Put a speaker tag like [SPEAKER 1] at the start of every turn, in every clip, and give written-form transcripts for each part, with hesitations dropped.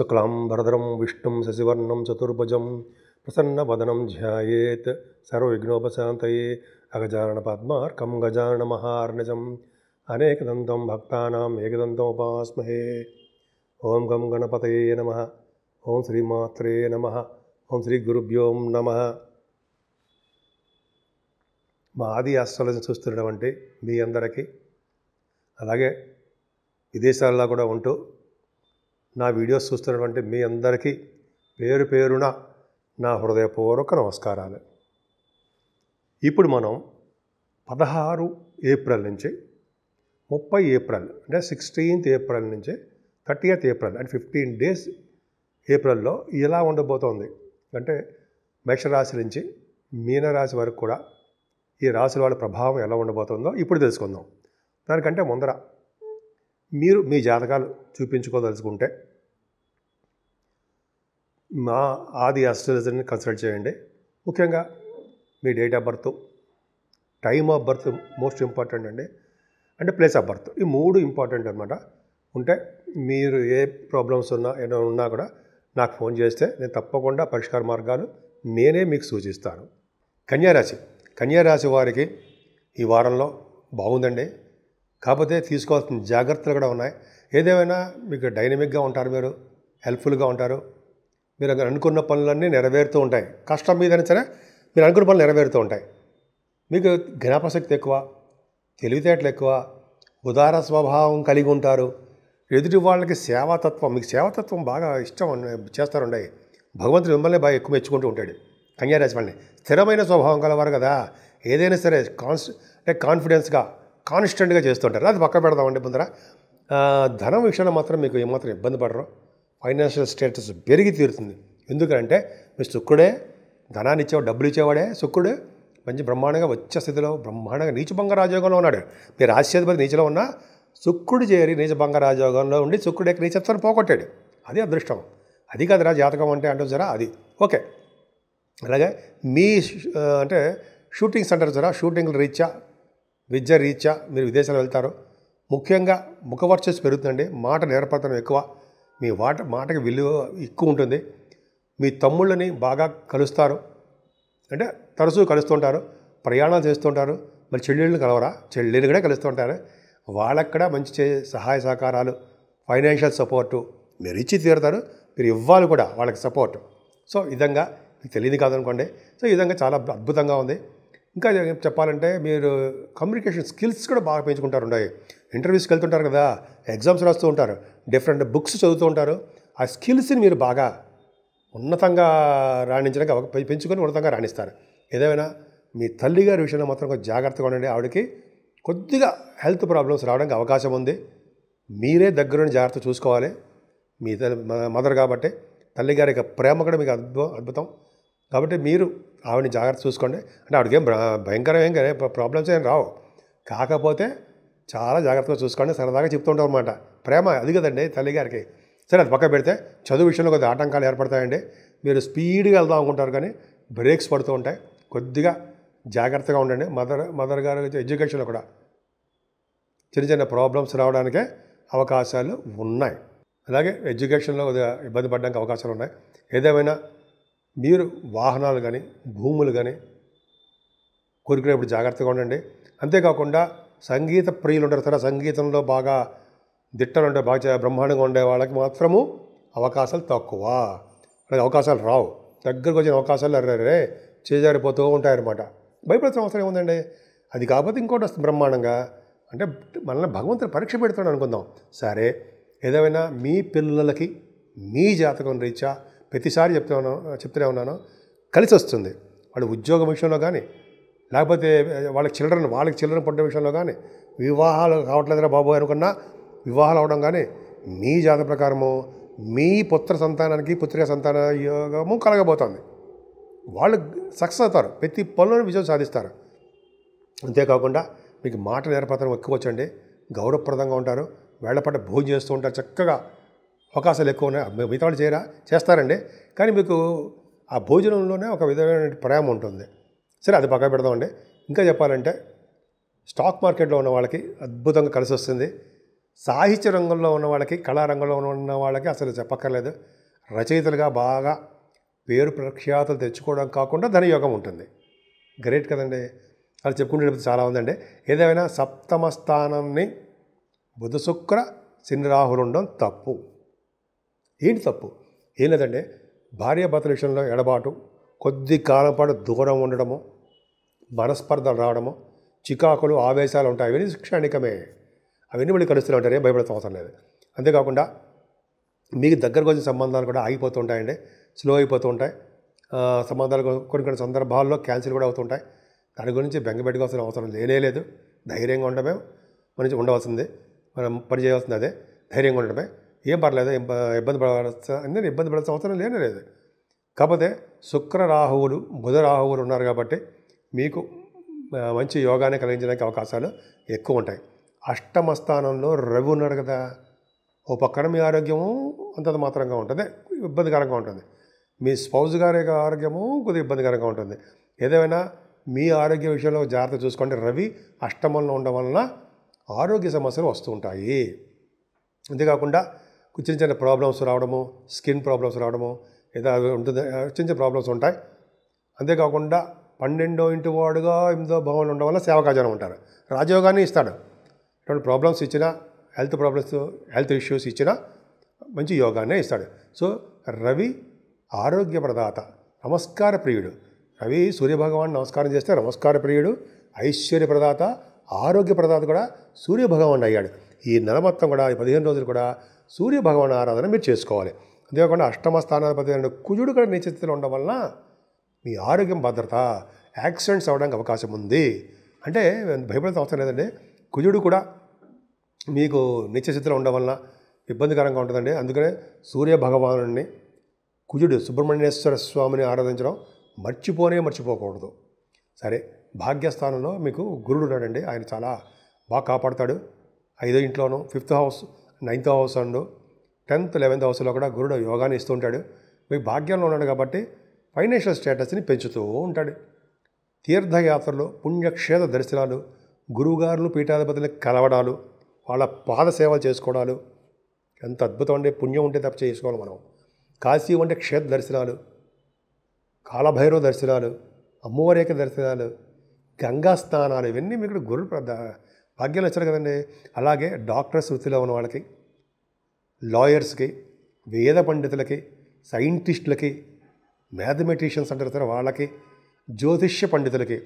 [SPEAKER 1] శుక్లాంబరధరం విష్ణుం శశివర్ణం చతుర్భుజం ప్రసన్నవదనం ధ్యాయేత్ సర్వవిఘ్నోపశాంతయే అగజానన పద్మార్కం గజానన మహార్నిజం అనేకదంతం భక్తానాం ఏకదంతముపాస్మహే. ఓం గం గణపతయే నమః. ఓం శ్రీమాత్రే నమః. ఓం శ్రీ గురుభ్యో నమః. మా ఆది ఆస్ట్రాలజీ చూస్తున్నటువంటి మీ అందరికీ, అలాగే విదేశాల్లో కూడా ఉంటూ నా వీడియోస్ చూస్తున్నటువంటి మీ అందరికీ పేరు పేరున నా హృదయపూర్వక నమస్కారాలు. ఇప్పుడు మనం 16 ఏప్రిల్ నుంచి 30 ఏప్రిల్ అంటే 16th ఏప్రిల్ నుంచి 30th ఏప్రిల్ అంటే 15 days ఏప్రిల్లో ఎలా ఉండబోతోంది అంటే మేషరాశి నుంచి మీనరాశి వరకు కూడా ఈ రాశుల వాళ్ళ ప్రభావం ఎలా ఉండబోతుందో ఇప్పుడు తెలుసుకుందాం. దానికంటే ముందర మీరు మీ జాతకాలు చూపించుకోదలుచుకుంటే మా ఆది ఆస్ట్రాలజీని కన్సల్ట్ చేయండి. ముఖ్యంగా మీ date of birth, time of birth most important అండి, అంటే ప్లేస్ ఆఫ్ బర్త్, ఈ 3 ఇంపార్టెంట్ అనమాట. ఉంటే మీరు ఏ ప్రాబ్లమ్స్ ఏమైనా ఉన్నా కూడా నాకు ఫోన్ చేస్తే నేను తప్పకుండా పరిష్కార మార్గాలు నేనే మీకు సూచిస్తాను. కన్యారాశి వారికి ఈ వారంలో బాగుందండి. కాకపోతే తీసుకోవాల్సిన జాగ్రత్తలు కూడా ఉన్నాయి. ఏదేమైనా మీకు డైనమిక్గా ఉంటారు, మీరు హెల్ప్ఫుల్గా ఉంటారు, మీరు అనుకున్న పనులన్నీ నెరవేరుతూ ఉంటాయి. కష్టం మీదైనా సరే మీరు అనుకున్న పనులు నెరవేరుతూ ఉంటాయి. మీకు జ్ఞాపశక్తి ఎక్కువ, తెలివితేటలు ఎక్కువ, ఉదార స్వభావం కలిగి ఉంటారు. ఎదుటి వాళ్ళకి సేవాతత్వం, మీకు సేవాతత్వం బాగా ఇష్టం చేస్తారుండే. భగవంతుడు మిమ్మల్ని బాగా ఎక్కువ మెచ్చుకుంటూ ఉంటాడు కన్యారాశి వాళ్ళని. స్థిరమైన స్వభావం కలవారు కదా, ఏదైనా సరే కాన్ఫిడెన్స్గా కాన్స్టెంట్గా చేస్తుంటారు. అది పక్క పెడదామండి. ముందర ధనం విషయంలో మాత్రం మీకు ఏమాత్రం ఇబ్బంది పడరు. ఫైనాన్షియల్ స్టేటస్ పెరిగి తీరుతుంది. ఎందుకంటే మీ శుక్రుడే ధనాన్ని ఇచ్చేవాడు, డబ్బులు ఇచ్చేవాడే శుక్రుడు. మంచి బ్రహ్మాండంగా వచ్చే స్థితిలో బ్రహ్మాండంగా నీచభంగ రాజయోగంలో ఉన్నాడు. మీ రాశ్యాధిపతి నీచలో ఉన్న శుక్రుడు చేరి నీచభంగ రాజయోగంలో ఉండి శుక్రుడు యొక్క నీచత్వాన్ని పోగొట్టాడు. అది అదృష్టం. అది కాదురా జాతకం అంటే జరా అది ఓకే. అలాగే మీ అంటే షూటింగ్స్ అంటారు జరా, షూటింగ్ల రీత్యా, విద్య రీత్యా మీరు విదేశాలు వెళ్తారు. ముఖ్యంగా ముఖవర్చస్సు పెరుగుతుందండి, మాట నేర్పడతనం ఎక్కువ, మీ మాటకి విలువ ఎక్కువ ఉంటుంది. మీ తమ్ముళ్ళని బాగా కలుస్తారు, అంటే తరచూ కలుస్తుంటారు, ప్రయాణాలు చేస్తుంటారు. మరి చెల్లెళ్ళని కలవరా, చెల్లెని కూడా కలుస్తుంటారు. వాళ్ళకి కూడా మంచి సహాయ సహకారాలు, ఫైనాన్షియల్ సపోర్టు మీరు ఇచ్చి తీరుతారు. మీరు ఇవ్వాలి కూడా వాళ్ళకి సపోర్ట్. సో ఈ విధంగా మీకు తెలియదు కాదనుకోండి. సో ఈ విధంగా చాలా అద్భుతంగా ఉంది. ఇంకా చెప్పాలంటే మీరు కమ్యూనికేషన్ స్కిల్స్ కూడా బాగా పెంచుకుంటారు. ఇంటర్వ్యూస్కి వెళ్తుంటారు కదా, ఎగ్జామ్స్ రాస్తూ ఉంటారు, డిఫరెంట్ బుక్స్ చదువుతూ ఉంటారు. ఆ స్కిల్స్ని మీరు బాగా ఉన్నతంగా రాణించడానికి పెంచుకొని ఉన్నతంగా రాణిస్తారు. ఏదైనా మీ తల్లిగారి విషయంలో మాత్రం కొంచెం జాగ్రత్తగా ఉండండి. ఆవిడకి కొద్దిగా హెల్త్ ప్రాబ్లమ్స్ రావడానికి అవకాశం ఉంది. మీరే దగ్గరుండి జాగ్రత్త చూసుకోవాలి. మీ మదర్ కాబట్టి తల్లిగారి యొక్క ప్రేమ కూడా మీకు అద్భుతం కాబట్టి మీరు ఆవిడని జాగ్రత్త చూసుకోండి. అంటే ఆవిడకి ఏం భయంకరమేం ప్రాబ్లమ్స్ ఏం రావు, కాకపోతే చాలా జాగ్రత్తగా చూసుకోండి. సరదాగా చెప్తుంటాం అనమాట, ప్రేమ అది కదండి తల్లిగారికి. సరే అది పక్క పెడితే చదువు విషయంలో కొద్దిగా ఆటంకాలు ఏర్పడతాయండి. మీరు స్పీడ్గా వెళ్దాం అనుకుంటారు కానీ బ్రేక్స్ పడుతూ ఉంటాయి. కొద్దిగా జాగ్రత్తగా ఉండండి. మదర్ గారు ఎడ్యుకేషన్లో కూడా చిన్న చిన్న ప్రాబ్లమ్స్ రావడానికే అవకాశాలు ఉన్నాయి. అలాగే ఎడ్యుకేషన్లో కొద్దిగా ఇబ్బంది పడడానికి అవకాశాలు ఉన్నాయి. ఏదేమైనా మీరు వాహనాలు కానీ భూములు కానీ కొనుక్కునేప్పుడు జాగ్రత్తగా ఉండండి. అంతేకాకుండా సంగీత ప్రియులు ఉంటారు కదా, సంగీతంలో బాగా దిట్టలు ఉంటే బాగా బ్రహ్మాండంగా ఉండే వాళ్ళకి మాత్రము అవకాశాలు తక్కువ, వాళ్ళకి అవకాశాలు రావు. దగ్గరకు వచ్చిన అవకాశాలు అర్రే చేజారిపోతూ ఉంటాయన్నమాట. భయపడాల్సిన అవసరం ఏముందండి. అది కాకపోతే ఇంకోటి వస్తుంది బ్రహ్మాండంగా. అంటే మనల్ని భగవంతుని పరీక్ష పెడుతున్నాడు అనుకుందాం. సరే ఏదేమైనా మీ పిల్లలకి మీ జాతకం రీత్యా ప్రతిసారి చెప్తూనే ఉన్నాను, కలిసి వస్తుంది. వాళ్ళు ఉద్యోగం విషయంలో కానీ, లేకపోతే వాళ్ళకి చిల్డ్రన్ పుట్టిన విషయంలో కానీ, వివాహాలు కావట్లేదురా బాబు అనుకున్నా వివాహాలు అవడం కానీ, మీ జాతక ప్రకారము మీ పుత్ర సంతానానికి పుత్రిక సంతాన యోగము కలగబోతుంది. వాళ్ళు సక్సెస్ అవుతారు, ప్రతి పనులను విజయం సాధిస్తారు. అంతేకాకుండా మీకు మాట నేర్పడతనం ఎక్కువ వచ్చండి, గౌరవప్రదంగా ఉంటారు, వేళపడ్డ భోజనం చేస్తూ ఉంటారు, చక్కగా అవకాశాలు ఎక్కువ ఉన్నాయి. మిగతా వాళ్ళు చేస్తారండి, కానీ మీకు ఆ భోజనంలోనే ఒక విధమైన ప్రేమ ఉంటుంది. సరే అది పక్క పెడదామండి. ఇంకా చెప్పాలంటే స్టాక్ మార్కెట్లో ఉన్న వాళ్ళకి అద్భుతంగా కలిసి వస్తుంది. సాహిత్య రంగంలో ఉన్న వాళ్ళకి, కళారంగంలో ఉన్న వాళ్ళకి అసలు చెప్పక్కర్లేదు. రచయితలుగా బాగా పేరు ప్రఖ్యాతులు తెచ్చుకోవడం కాకుండా ధనయోగం ఉంటుంది. గ్రేట్ కదండి. అలా చెప్పుకుంటే చాలా ఉందండి. ఏదేమైనా సప్తమ స్థానాన్ని బుధ శుక్ర శని రాహులు ఉండడం తప్పు. ఏంటి తప్పు? ఏం లేదండి, భార్యాభర్తల విషయంలో ఎడబాటు, కొద్ది కాలం పాటు దూరం ఉండడము, మనస్పర్ధలు రావడము, చికాకులు, ఆవేశాలు ఉంటాయి. అవన్నీ క్షణికమే. అవన్నీ మళ్ళీ కలుస్తూనే ఉంటారు. ఏం భయపడాల్సిన అవసరం లేదు. అంతేకాకుండా మీకు దగ్గరకు వచ్చిన సంబంధాలు కూడా ఆగిపోతూ ఉంటాయండి, స్లో అయిపోతూ ఉంటాయి. సంబంధాలు కొన్ని సందర్భాల్లో క్యాన్సిల్ కూడా అవుతుంటాయి. దాని గురించి బెంగపెట్టుకోవాల్సిన అవసరం లేదు. ధైర్యంగా ఉండడమే మనిషి ఉండవలసింది. మనం పని చేయవలసింది అదే, ధైర్యంగా ఉండడమే. ఏం పర్లేదు, ఇబ్బంది పడాల్సిన అవసరం లేదు. కాకపోతే శుక్ర రాహువులు, బుధ రాహువులు ఉన్నారు కాబట్టి మీకు మంచి యోగాన్ని కలిగించడానికి అవకాశాలు ఎక్కువ ఉంటాయి. అష్టమ స్థానంలో రవి ఉన్నాడు కదా, ఓ పక్కన మీ ఆరోగ్యము అంతంత మాత్రంగా ఉంటుంది, ఇబ్బందికరంగా ఉంటుంది. మీ స్పౌజ్ గారి ఆరోగ్యము కొద్దిగా ఇబ్బందికరంగా ఉంటుంది. ఏదేమైనా మీ ఆరోగ్య విషయంలో జాగ్రత్త చూసుకోండి. రవి అష్టమంలో ఉండడం వలన ఆరోగ్య సమస్యలు వస్తూ ఉంటాయి. అంతేకాకుండా చిన్న చిన్న ప్రాబ్లమ్స్ రావడము, స్కిన్ ప్రాబ్లమ్స్ రావడము ఏదో ఉంటుంది, చిన్న ప్రాబ్లమ్స్ ఉంటాయి. అంతేకాకుండా 12వ ఇంటి వాడుగా 8వ భావంలో ఉండడం వల్ల సేవకాజనం ఉంటారు. రాజయోగాన్ని ఇస్తాడు. ఇటువంటి ప్రాబ్లమ్స్ ఇచ్చినా, హెల్త్ ఇష్యూస్ ఇచ్చినా మంచి యోగాన్నే ఇస్తాడు. సో రవి ఆరోగ్య ప్రదాత, నమస్కార ప్రియుడు. రవి సూర్యభగవాన్ నమస్కారం చేస్తే నమస్కార ప్రియుడు, ఐశ్వర్య ప్రదాత, ఆరోగ్య ప్రదాత కూడా సూర్యభగవాన్ అయ్యాడు. ఈ నెల మొత్తం కూడా, ఈ 15 రోజులు కూడా సూర్యభగవాన్ ఆరాధన మీరు చేసుకోవాలి. అంతేకాకుండా అష్టమ స్థానాధిపతి అయిన కుజుడు కూడా నీచస్థితిలో ఉండడం వలన మీ ఆరోగ్యం భద్రత, యాక్సిడెంట్స్ అవ్వడానికి అవకాశం ఉంది. అంటే భయపడాల్సిన అవసరం లేదండి. కుజుడు కూడా మీకు నీచస్థితిలో ఉండడం వలన ఇబ్బందికరంగా ఉంటుందండి. అందుకనే సూర్యభగవాను కుజుడు సుబ్రహ్మణ్యేశ్వర స్వామిని ఆరాధించడం మర్చిపోకూడదు. సరే, భాగ్యస్థానంలో మీకు గురుడు ఉన్నాడండి. ఆయన చాలా బాగా కాపాడుతాడు. 5వ ఇంట్లోనూ, 5th house, 9th house and 10th, 11th హౌస్లో కూడా గురుడు యోగాన్ని ఇస్తూ ఉంటాడు. మీకు భాగ్యంలో ఉన్నాడు కాబట్టి ఫైనాన్షియల్ స్టేటస్ని పెంచుతూ ఉంటాడు. తీర్థయాత్రలు, పుణ్యక్షేత్ర దర్శనాలు, గురువుగారులు, పీఠాధిపతులను కలవడాలు, వాళ్ళ పాద సేవలు చేసుకోవడాలు ఎంత అద్భుతం అండి. పుణ్యం ఉంటే తప్ప చేసుకోవాలి మనం. కాశీ వంటి క్షేత్ర దర్శనాలు, కాలభైరవ దర్శనాలు, అమ్మవారి దర్శనాలు, గంగా స్నానాలు, ఇవన్నీ మీకు గురు భాగ్యాలు వచ్చారు కదండి. అలాగే డాక్టర్స్ వృత్తిలో ఉన్న వాళ్ళకి, లాయర్స్కి, వేద పండితులకి, సైంటిస్టులకి, మ్యాథమెటిషియన్స్ అంటారు సార్ వాళ్ళకి, జ్యోతిష్య పండితులకి,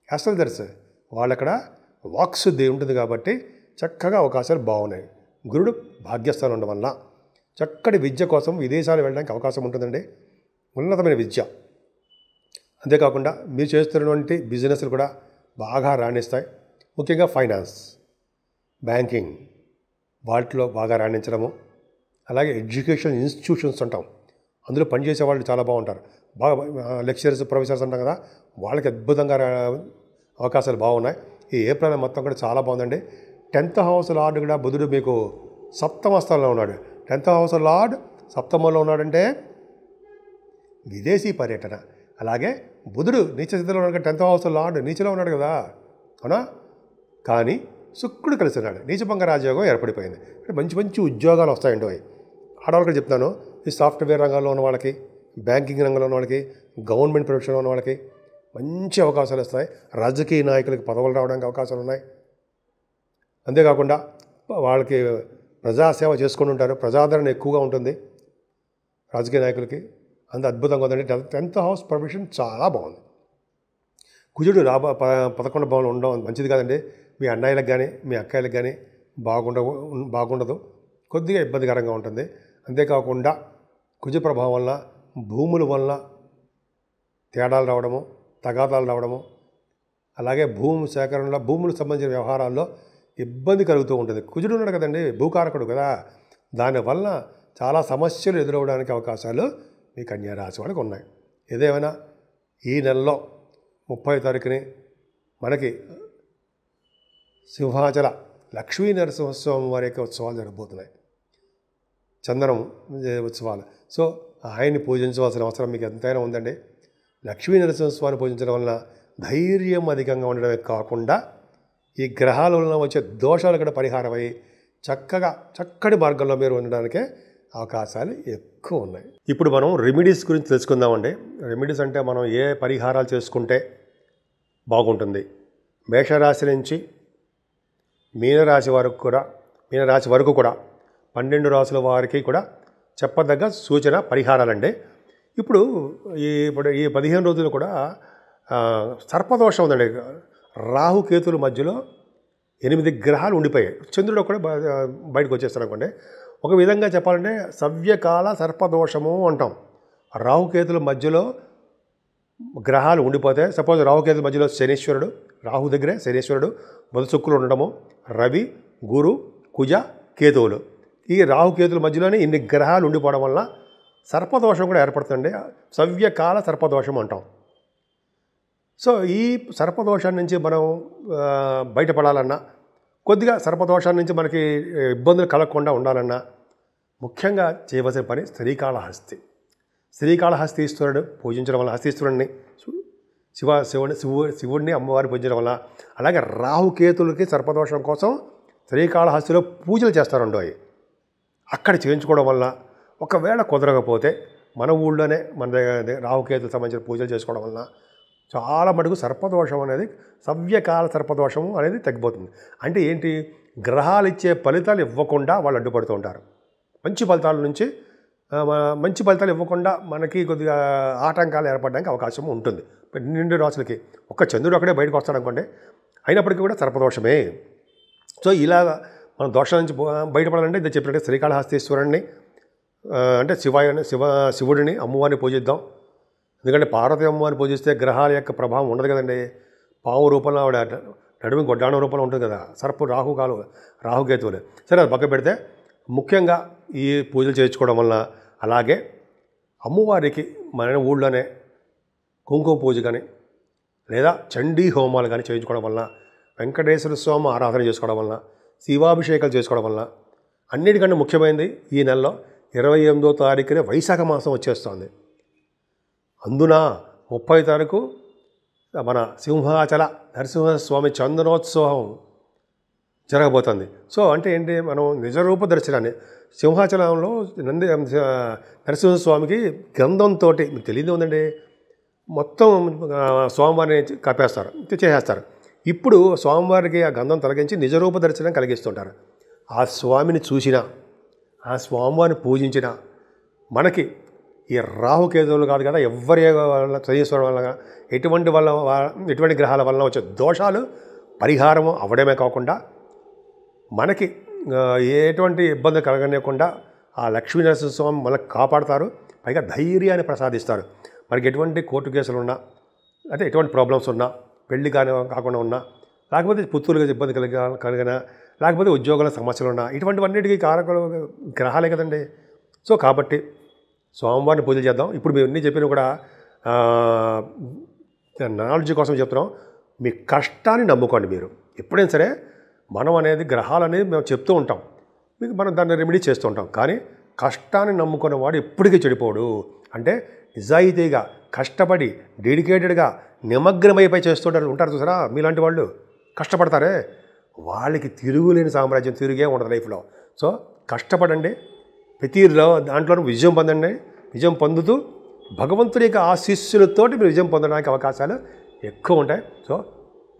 [SPEAKER 1] ఆస్ట్రాలజర్స్ వాళ్ళక్కడ వాక్శుద్ధి ఉంటుంది కాబట్టి చక్కగా అవకాశాలు బాగున్నాయి. గురుడు భాగ్యస్థానం ఉండడం వల్ల చక్కటి విద్య కోసం విదేశాలు వెళ్ళడానికి అవకాశం ఉంటుందండి. ఉన్నతమైన విద్య. అంతేకాకుండా మీరు చేస్తున్నటువంటి బిజినెస్లు కూడా బాగా రాణిస్తాయి. ముఖ్యంగా ఫైనాన్స్, బ్యాంకింగ్ వాటిలో బాగా రాణించడము. అలాగే ఎడ్యుకేషన్ ఇన్స్టిట్యూషన్స్ అంటాం, అందులో పనిచేసే వాళ్ళు చాలా బాగుంటారు. బాగా లెక్చరర్స్, ప్రొఫెసర్స్ అంటాం కదా, వాళ్ళకి అద్భుతంగా అవకాశాలు బాగున్నాయి. ఈ ఏప్రిల్ మొత్తం కూడా చాలా బాగుందండి. 10th హౌస్ లార్డ్ కూడా బుధుడు మీకు సప్తమ స్థానంలో ఉన్నాడు. 10th హౌస్ లార్డ్ సప్తమంలో ఉన్నాడంటే విదేశీ పర్యటన. అలాగే బుధుడు నీచస్థితిలో ఉన్నాడు, 10th హౌస్ లార్డ్ నీచలో ఉన్నాడు కదా, అవునా? కానీ శుక్రుడు కలిసి ఉన్నాడు, నీచభంగ రాజయోగం ఏర్పడిపోయింది. అంటే మంచి మంచి ఉద్యోగాలు వస్తాయండి. ఆడవాళ్ళకి చెప్తాను, ఈ సాఫ్ట్వేర్ రంగంలో ఉన్న వాళ్ళకి, బ్యాంకింగ్ రంగంలో ఉన్న వాళ్ళకి, గవర్నమెంట్ ప్రొఫెషన్లో ఉన్న వాళ్ళకి మంచి అవకాశాలు వస్తాయి. రాజకీయ నాయకులకి పదవులు రావడానికి అవకాశాలు ఉన్నాయి. అంతేకాకుండా వాళ్ళకి ప్రజాసేవ చేసుకుని ఉంటారు, ప్రజాదరణ ఎక్కువగా ఉంటుంది రాజకీయ నాయకులకి. అంత అద్భుతంగా ఉందండి. 10th హౌస్ ప్రొఫెషన్ చాలా బాగుంది. కుజుడు 11వ భావంలో ఉండడం మంచిది కాదండి. మీ అన్నయ్యలకు కానీ, మీ అక్కయ్యలకు కానీ బాగుండదు, కొద్దిగా ఇబ్బందికరంగా ఉంటుంది. అంతేకాకుండా కుజ ప్రభావం వల్ల భూముల వల్ల తేడాలు రావడము, తగాదాలు రావడము, అలాగే భూమి సేకరణలో, భూములకు సంబంధించిన వ్యవహారాల్లో ఇబ్బంది కలుగుతూ ఉంటుంది. కుజుడు ఉన్నాడు కదండి, భూకారకుడు కదా, దానివల్ల చాలా సమస్యలు ఎదురవడానికి అవకాశాలు మీ కన్యా రాశి వాళ్ళకి ఉన్నాయి. ఏదేమైనా ఈ నెలలో 30వ తారీఖుని మనకి సింహాచల లక్ష్మీ నరసింహస్వామి వారి యొక్క ఉత్సవాలు జరగబోతున్నాయి, చందనం ఉత్సవాలు. సో ఆయన్ని పూజించవలసిన అవసరం మీకు ఎంతైనా ఉందండి. లక్ష్మీ నరసింహస్వామిని పూజించడం వలన ధైర్యం అధికంగా ఉండడమే కాకుండా ఈ గ్రహాల వలన వచ్చే దోషాలు కూడా పరిహారమై చక్కటి మార్గంలో మీరు ఉండడానికే అవకాశాలు ఎక్కువ ఉన్నాయి. ఇప్పుడు మనం రెమెడీస్ గురించి తెలుసుకుందామండి. రెమెడీస్ అంటే మనం ఏ పరిహారాలు చేసుకుంటే బాగుంటుంది. మేషరాశి నుంచి మీనరాశి వరకు కూడా 12 రాశుల వారికి కూడా చెప్పదగ్గ సూచన పరిహారాలండి. ఇప్పుడు ఈ 15 రోజులు కూడా సర్పదోషం ఉందండి. రాహుకేతుల మధ్యలో 8 గ్రహాలు ఉండిపోయాయి. చంద్రుడు కూడా బయటకు వచ్చేస్తాడు అనుకోండి. ఒక విధంగా చెప్పాలంటే సవ్యకాల సర్పదోషము అంటాం. రాహుకేతుల మధ్యలో గ్రహాలు ఉండిపోతే, సపోజ్ రాహుకేతుల మధ్యలో శనీశ్వరుడు, రాహు దగ్గరే శనీశ్వరుడు, బుధ శుక్రులు ఉండడము, రవి, గురు, కుజ, కేతువులు, ఈ రాహుకేతుల మధ్యలోనే ఇన్ని గ్రహాలు ఉండిపోవడం వల్ల సర్పదోషం కూడా ఏర్పడుతుంది. సవ్యకాల సర్పదోషం అంటాం. సో ఈ సర్పదోషాన్ని నుంచి మనం బయటపడాలన్నా, కొద్దిగా సర్పదోషాన్ని నుంచి మనకి ఇబ్బందులు కలగకుండా ఉండాలన్నా ముఖ్యంగా చేయవలసిన పని శ్రీకాళహస్తీశ్వరుడు పూజించడం వల్ల, హస్తీశ్వరుడిని శివుడిని అమ్మవారిని పూజించడం వల్ల, అలాగే రాహుకేతులకి సర్పదోషం కోసం శ్రీకాళహస్తిలో పూజలు చేస్తారండో. అక్కడ చేయించుకోవడం వల్ల ఒకవేళ కుదరకపోతే మన ఊళ్ళోనే మన రాహుకేతులకు సంబంధించిన పూజలు చేసుకోవడం వల్ల చాలా మటుకు సర్పదోషం అనేది, సవ్యకాల సర్పదోషము అనేది తగ్గిపోతుంది. అంటే ఏంటి, గ్రహాలు ఇచ్చే ఫలితాలు ఇవ్వకుండా వాళ్ళు అడ్డుపడుతూ ఉంటారు. మంచి ఫలితాలు ఇవ్వకుండా మనకి కొద్దిగా ఆటంకాలు ఏర్పడడానికి అవకాశం ఉంటుంది. 12 రాశులకి ఒక్క చంద్రుడు అక్కడే బయటకు వస్తాడు అనుకోండి, అయినప్పటికీ కూడా సర్పదోషమే. సో ఇలా మనం దోషాల నుంచి బయటపడాలంటే ఇది చెప్పినట్టే శ్రీకాళహస్తీశ్వరుడిని అంటే శివుడిని అమ్మవారిని పూజిద్దాం. ఎందుకంటే పార్వతీ అమ్మవారిని పూజిస్తే గ్రహాల యొక్క ప్రభావం ఉండదు కదండి. పావు రూపంలో ఆవిడ నడుమి గొడ్డాణం రూపంలో ఉంటుంది కదా, సర్పు రాహుకేతువులు. సరే, అది పక్క పెడితే ముఖ్యంగా ఈ పూజలు చేయించుకోవడం వల్ల, అలాగే అమ్మవారికి మన ఊళ్ళోనే కుంకుమ పూజ కానీ లేదా చండీ హోమాలు కానీ చేయించుకోవడం వల్ల, వెంకటేశ్వర స్వామి ఆరాధన చేసుకోవడం వల్ల, శివాభిషేకాలు చేసుకోవడం వల్ల, అన్నిటికంటే ముఖ్యమైనది ఈ నెలలో 28వ తారీఖునే వైశాఖ మాసం వచ్చేస్తుంది. అందున 30వ తారీఖు మన సింహాచల నరసింహస్వామి చందనోత్సవం జరగబోతుంది. సో అంటే ఏంటి, మనం నిజరూప దర్శనాన్ని సింహాచలంలో నరసింహస్వామికి గంధంతో, మీకు తెలియదు ఉందండి, మొత్తం స్వామివారిని కప్పేస్తారు, చేసేస్తారు. ఇప్పుడు స్వామివారికి ఆ గంధం తొలగించి నిజరూప దర్శనం కలిగిస్తుంటారు. ఆ స్వామిని చూసినా, ఆ స్వామివారిని పూజించినా మనకి ఈ రాహుకేతువులు కాదు కదా, ఎవరి వల్ల శనీశ్వరం వల్ల ఎటువంటి గ్రహాల వల్ల వచ్చే దోషాలు పరిహారం అవ్వడమే కాకుండా మనకి ఎటువంటి ఇబ్బంది కలగనివ్వకుండా ఆ లక్ష్మీనరసింహస్వామి మనకు కాపాడతారు. పైగా ధైర్యాన్ని ప్రసాదిస్తారు. మనకి ఎటువంటి కోర్టు కేసులు ఉన్నా, అంటే ఎటువంటి ప్రాబ్లమ్స్ ఉన్నా, పెళ్లి కాకుండా ఉన్నా, లేకపోతే పుత్తూరుగా ఇబ్బంది కలిగినా, లేకపోతే ఉద్యోగాల సమస్యలు ఉన్నా, ఇటువంటివన్నిటికీ కారకులు గ్రహాలే కదండి. సో కాబట్టి స్వామివారిని పూజలు చేద్దాం. ఇప్పుడు మేము అన్నీ చెప్పినా కూడా నాలెడ్జ్ కోసం చెప్తున్నాం. మీ కష్టాన్ని నమ్ముకోండి. మీరు ఎప్పుడైనా సరే మనం అనేది గ్రహాలు అనేది మేము చెప్తూ ఉంటాం, మీకు మనం దాన్ని రెమెడీ చేస్తూ ఉంటాం. కానీ కష్టాన్ని నమ్ముకున్న వాడు ఎప్పటికీ చెడిపోడు. అంటే నిజాయితీగా కష్టపడి డెడికేటెడ్గా నిమగ్నమైపోయి చేస్తుంటారు ఉంటారు చూసారా, మీలాంటి వాళ్ళు కష్టపడతారే, వాళ్ళకి తిరుగులేని సామ్రాజ్యం, తిరిగే ఉండదు లైఫ్లో. సో కష్టపడండి, ప్రతి దాంట్లోనూ విజయం పొందండి. విజయం పొందుతూ భగవంతుడి యొక్క ఆశీస్సులతోటి మీరు విజయం పొందడానికి అవకాశాలు ఎక్కువ ఉంటాయి. సో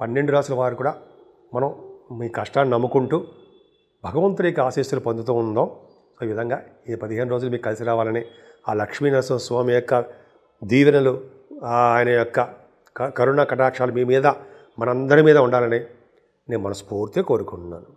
[SPEAKER 1] 12 రాశుల వారు కూడా మనం మీ కష్టాన్ని నమ్ముకుంటూ భగవంతుడి యొక్క ఆశీస్సులు పొందుతూ ఉందాం. సో ఈ విధంగా ఈ 15 రోజులు మీకు కలిసి రావాలని, ఆ లక్ష్మీనరసింహ స్వామి యొక్క దీవెనలు, ఆయన యొక్క కరుణ కటాక్షాలు మీ మీద, మనందరి మీద ఉండాలని నేను మనస్ఫూర్తిగా కోరుకుంటున్నాను.